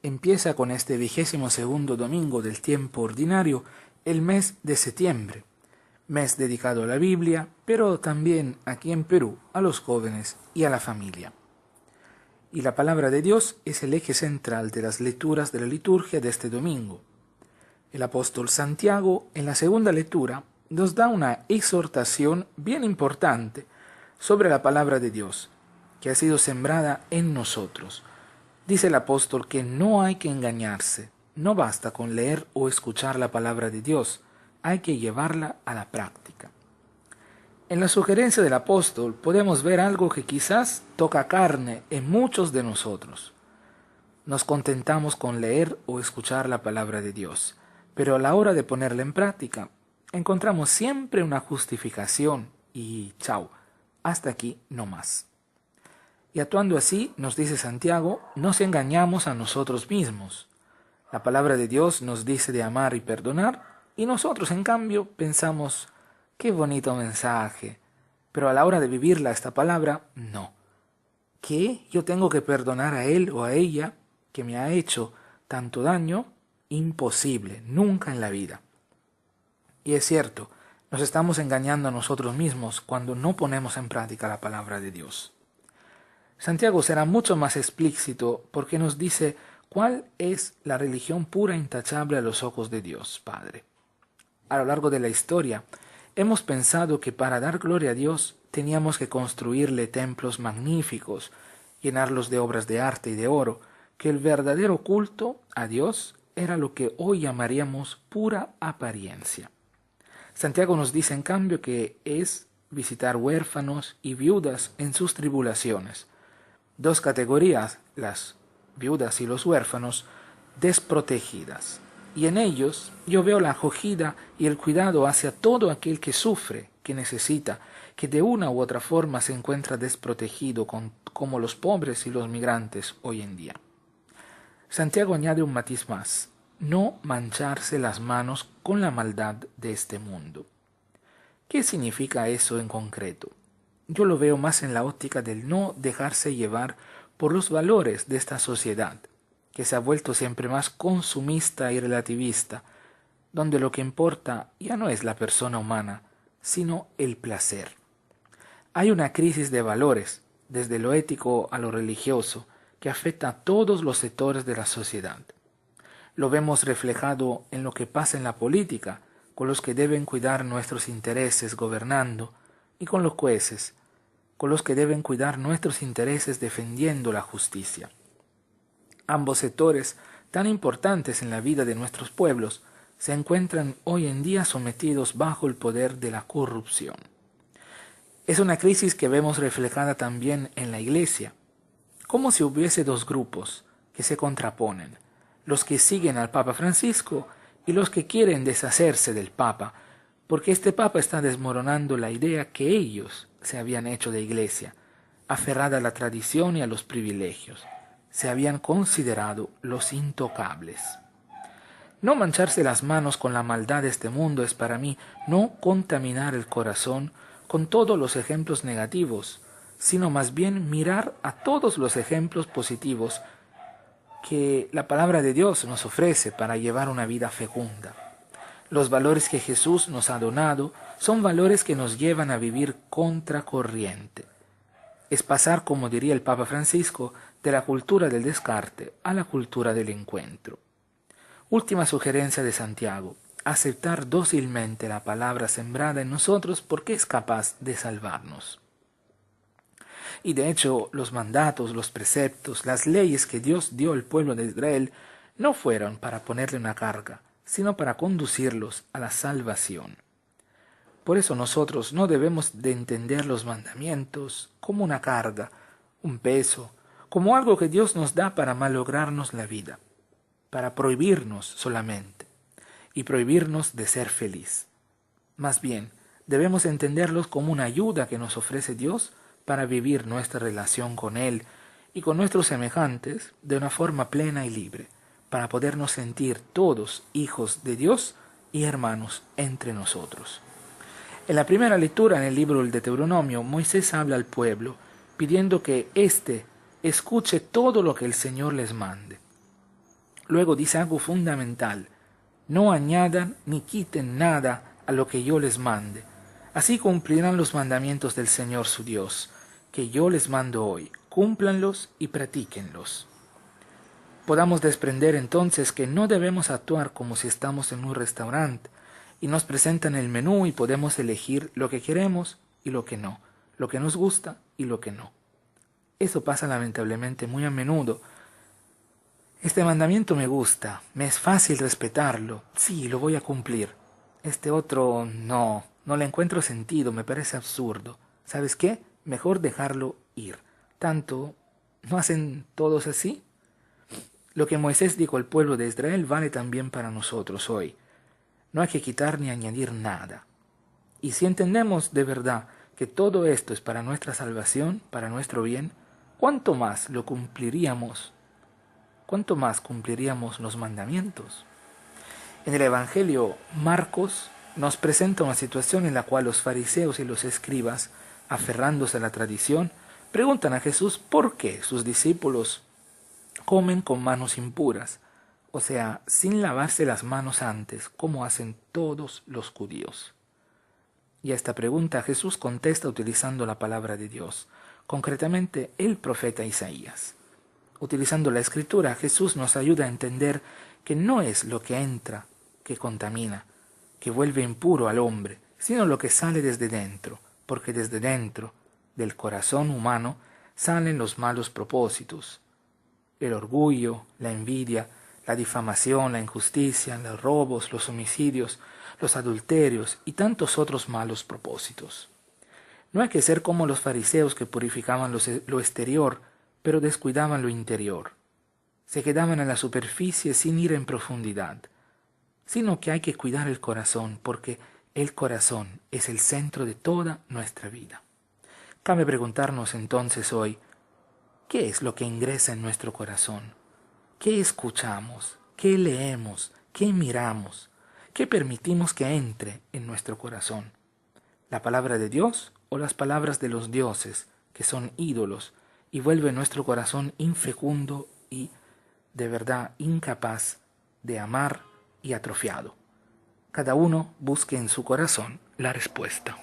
empieza con este 22º domingo del tiempo ordinario el mes de septiembre, mes dedicado a la Biblia, pero también aquí en Perú a los jóvenes y a la familia. Y la palabra de Dios es el eje central de las lecturas de la liturgia de este domingo. El apóstol Santiago, en la segunda lectura, nos da una exhortación bien importante sobre la palabra de Dios, que ha sido sembrada en nosotros. Dice el apóstol que no hay que engañarse, no basta con leer o escuchar la palabra de Dios, hay que llevarla a la práctica. En la sugerencia del apóstol podemos ver algo que quizás toca carne en muchos de nosotros. Nos contentamos con leer o escuchar la palabra de Dios, pero a la hora de ponerla en práctica, encontramos siempre una justificación y chao, hasta aquí no más. Y actuando así, nos dice Santiago, nos engañamos a nosotros mismos. La palabra de Dios nos dice de amar y perdonar, y nosotros en cambio pensamos, qué bonito mensaje, pero a la hora de vivirla esta palabra, no. ¿Qué? ¿Yo tengo que perdonar a él o a ella que me ha hecho tanto daño? Imposible, nunca en la vida. Y es cierto, nos estamos engañando a nosotros mismos cuando no ponemos en práctica la palabra de Dios. Santiago será mucho más explícito porque nos dice cuál es la religión pura e intachable a los ojos de Dios, Padre. A lo largo de la historia, hemos pensado que para dar gloria a Dios teníamos que construirle templos magníficos, llenarlos de obras de arte y de oro, que el verdadero culto a Dios era lo que hoy llamaríamos pura apariencia. Santiago nos dice en cambio que es visitar huérfanos y viudas en sus tribulaciones. Dos categorías, las viudas y los huérfanos, desprotegidas. Y en ellos yo veo la acogida y el cuidado hacia todo aquel que sufre, que necesita, que de una u otra forma se encuentra desprotegido como los pobres y los migrantes hoy en día. Santiago añade un matiz más, no mancharse las manos con la maldad de este mundo. ¿Qué significa eso en concreto? Yo lo veo más en la óptica del no dejarse llevar por los valores de esta sociedad, que se ha vuelto siempre más consumista y relativista, donde lo que importa ya no es la persona humana, sino el placer. Hay una crisis de valores, desde lo ético a lo religioso, que afecta a todos los sectores de la sociedad. Lo vemos reflejado en lo que pasa en la política, con los que deben cuidar nuestros intereses gobernando, y con los jueces, con los que deben cuidar nuestros intereses defendiendo la justicia. Ambos sectores, tan importantes en la vida de nuestros pueblos, se encuentran hoy en día sometidos bajo el poder de la corrupción. Es una crisis que vemos reflejada también en la Iglesia, como si hubiese dos grupos que se contraponen, los que siguen al Papa Francisco y los que quieren deshacerse del Papa, porque este Papa está desmoronando la idea que ellos se habían hecho de Iglesia, aferrada a la tradición y a los privilegios. Se habían considerado los intocables. No mancharse las manos con la maldad de este mundo es para mí no contaminar el corazón con todos los ejemplos negativos, sino más bien mirar a todos los ejemplos positivos que la palabra de Dios nos ofrece para llevar una vida fecunda. Los valores que Jesús nos ha donado son valores que nos llevan a vivir contracorriente. Es pasar, como diría el Papa Francisco, de la cultura del descarte a la cultura del encuentro. Última sugerencia de Santiago, aceptar dócilmente la palabra sembrada en nosotros porque es capaz de salvarnos. Y de hecho, los mandatos, los preceptos, las leyes que Dios dio al pueblo de Israel no fueron para ponerle una carga, sino para conducirlos a la salvación. Por eso nosotros no debemos de entender los mandamientos como una carga, un peso, como algo que Dios nos da para malograrnos la vida, para prohibirnos solamente, y prohibirnos de ser feliz. Más bien, debemos entenderlos como una ayuda que nos ofrece Dios para vivir nuestra relación con Él y con nuestros semejantes de una forma plena y libre, para podernos sentir todos hijos de Dios y hermanos entre nosotros. En la primera lectura en el libro del Deuteronomio, Moisés habla al pueblo, pidiendo que éste escuche todo lo que el Señor les mande. Luego dice algo fundamental: no añadan ni quiten nada a lo que yo les mande. Así cumplirán los mandamientos del Señor su Dios, que yo les mando hoy. Cúmplanlos y practíquenlos. Podamos desprender entonces que no debemos actuar como si estamos en un restaurante y nos presentan el menú y podemos elegir lo que queremos y lo que no, lo que nos gusta y lo que no. Eso pasa lamentablemente muy a menudo. Este mandamiento me gusta, me es fácil respetarlo, sí, lo voy a cumplir. Este otro no le encuentro sentido, me parece absurdo. ¿Sabes qué? Mejor dejarlo ir. Tanto, ¿no hacen todos así? Lo que Moisés dijo al pueblo de Israel vale también para nosotros hoy. No hay que quitar ni añadir nada. Y si entendemos de verdad que todo esto es para nuestra salvación, para nuestro bien, ¿cuánto más lo cumpliríamos? ¿Cuánto más cumpliríamos los mandamientos? En el Evangelio, Marcos nos presenta una situación en la cual los fariseos y los escribas, aferrándose a la tradición, preguntan a Jesús por qué sus discípulos comen con manos impuras, o sea, sin lavarse las manos antes, como hacen todos los judíos. Y a esta pregunta Jesús contesta utilizando la palabra de Dios, concretamente el profeta Isaías. Utilizando la Escritura, Jesús nos ayuda a entender que no es lo que entra que contamina, que vuelve impuro al hombre, sino lo que sale desde dentro, porque desde dentro del corazón humano salen los malos propósitos, el orgullo, la envidia, la difamación, la injusticia, los robos, los homicidios, los adulterios y tantos otros malos propósitos. No hay que ser como los fariseos que purificaban lo exterior, pero descuidaban lo interior. Se quedaban en la superficie sin ir en profundidad, sino que hay que cuidar el corazón, porque el corazón es el centro de toda nuestra vida. Cabe preguntarnos entonces hoy, ¿qué es lo que ingresa en nuestro corazón? ¿Qué escuchamos? ¿Qué leemos? ¿Qué miramos? ¿Qué permitimos que entre en nuestro corazón? ¿La palabra de Dios o las palabras de los dioses, que son ídolos, y vuelven nuestro corazón infecundo y, de verdad, incapaz de amar y atrofiado? Cada uno busque en su corazón la respuesta.